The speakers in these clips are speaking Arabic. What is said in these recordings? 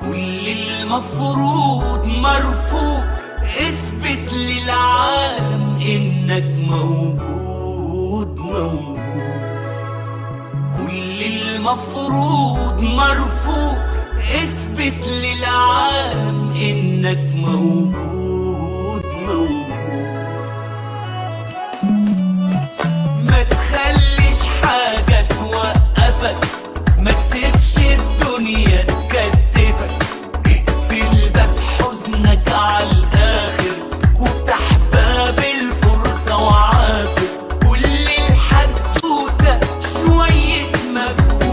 كل المفروض مرفوض، اثبت للعالم انك موجود موجود. كل المفروض مرفوض، اثبت للعالم انك موجود موجود. ما تخليش حاجة توقفك، ما تسيبش الدنيا تكتفك. اقفل باب حزنك على الاخر، وافتح باب الفرصة وعافر. كل الحدوتة شوية مجهود.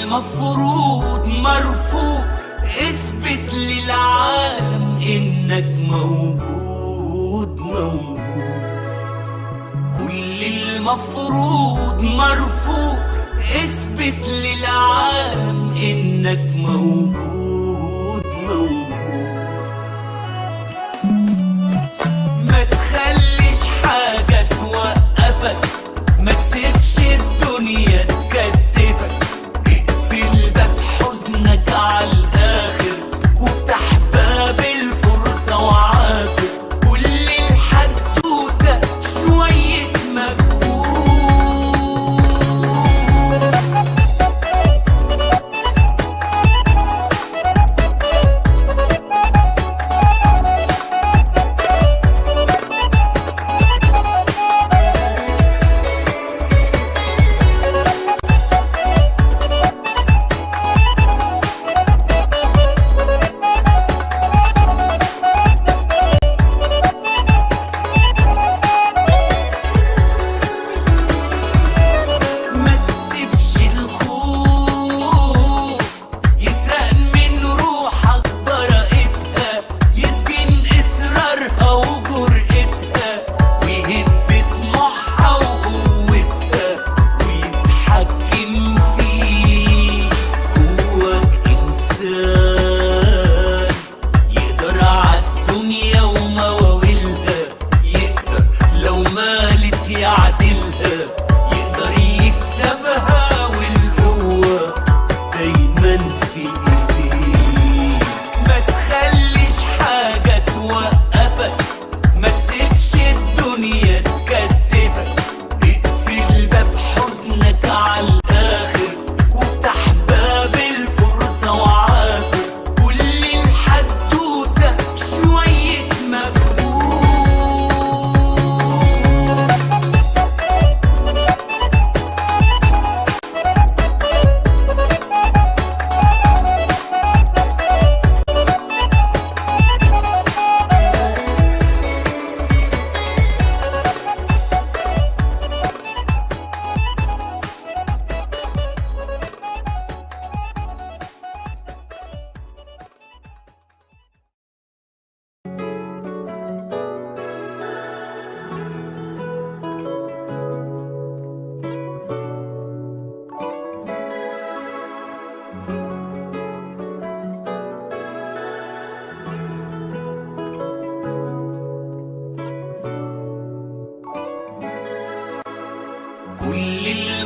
المفروض مرفوض، اثبت للعالم انك موجود موجود. كل المفروض مرفوض، اثبت للعالم انك موجود موجود. ما تخليش حاجة توقفك، ما تسيبش الدنيا تكتفك. اقفل باب حزنك على الاخر، وافتح باب الفرصة وعافر. كل الحدوتة شوية مجهود.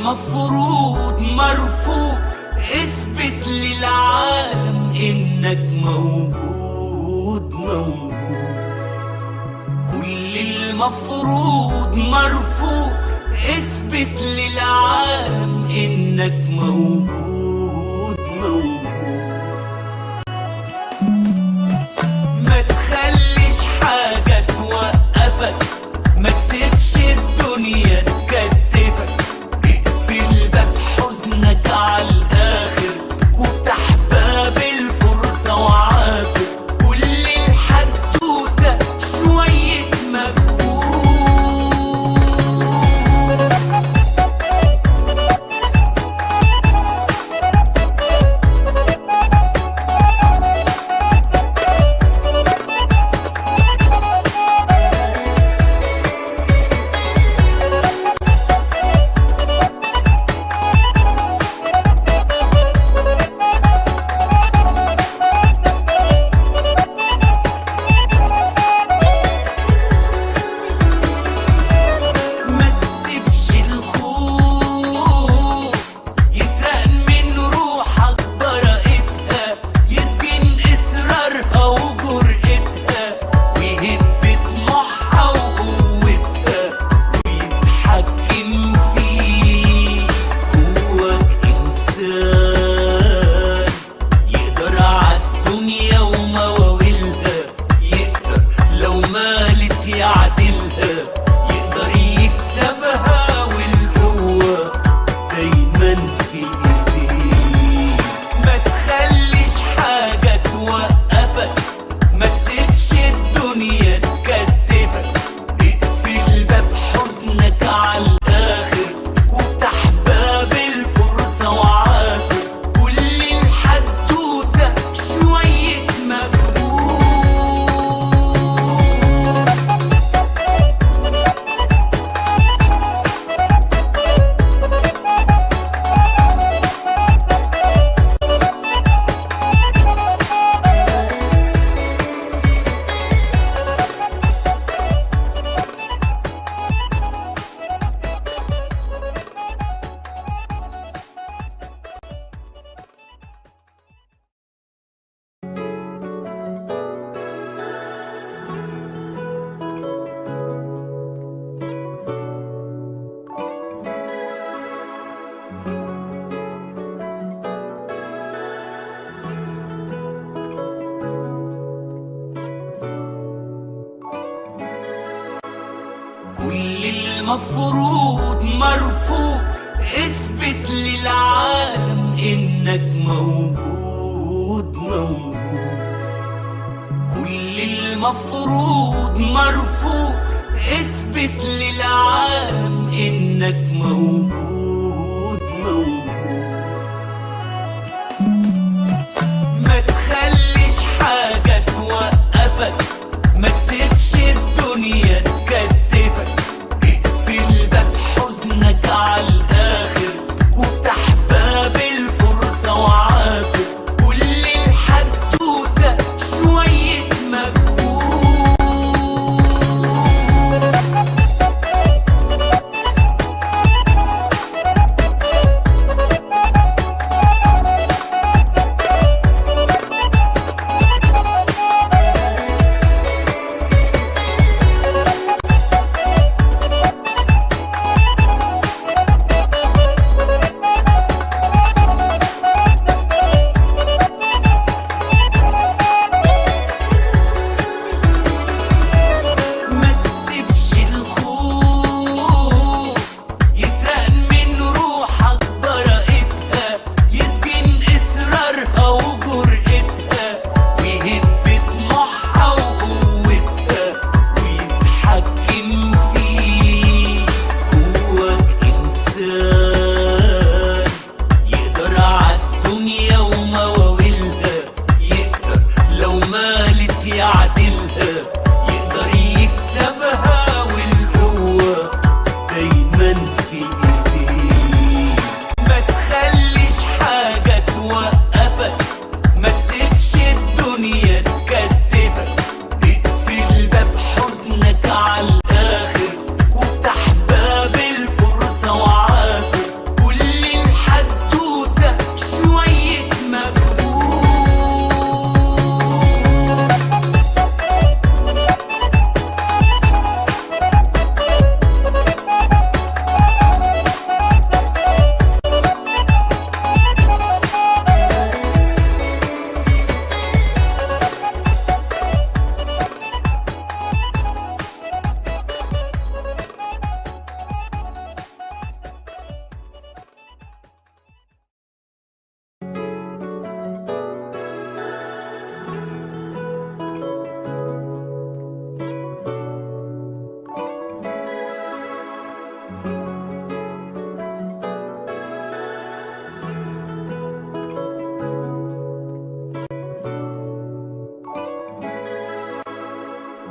المفروض مرفوض، اثبت للعالم انك موجود موجود. كل المفروض مرفوض، اثبت للعالم انك موجود موجود. ما تخليش حاجة توقفك، ما تسيبش الدنيا تكتفك. اقفل باب حزنك على الاخر وافتح باب الفرصة وعافر. كل الحدوتة شوية مجهود. كل المفروض مرفوض، اثبت للعالم انك موجود موجود. كل المفروض مرفوض، اثبت للعالم انك موجود موجود. ما تخليش حاجة توقفك، ما تسيبش الدنيا تكتفك. اقفل باب حزنك على الاخر وافتح باب الفرصة وعافر. كل الحدوتة شوية مجهود.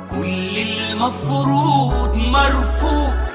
كل المفروض مرفوض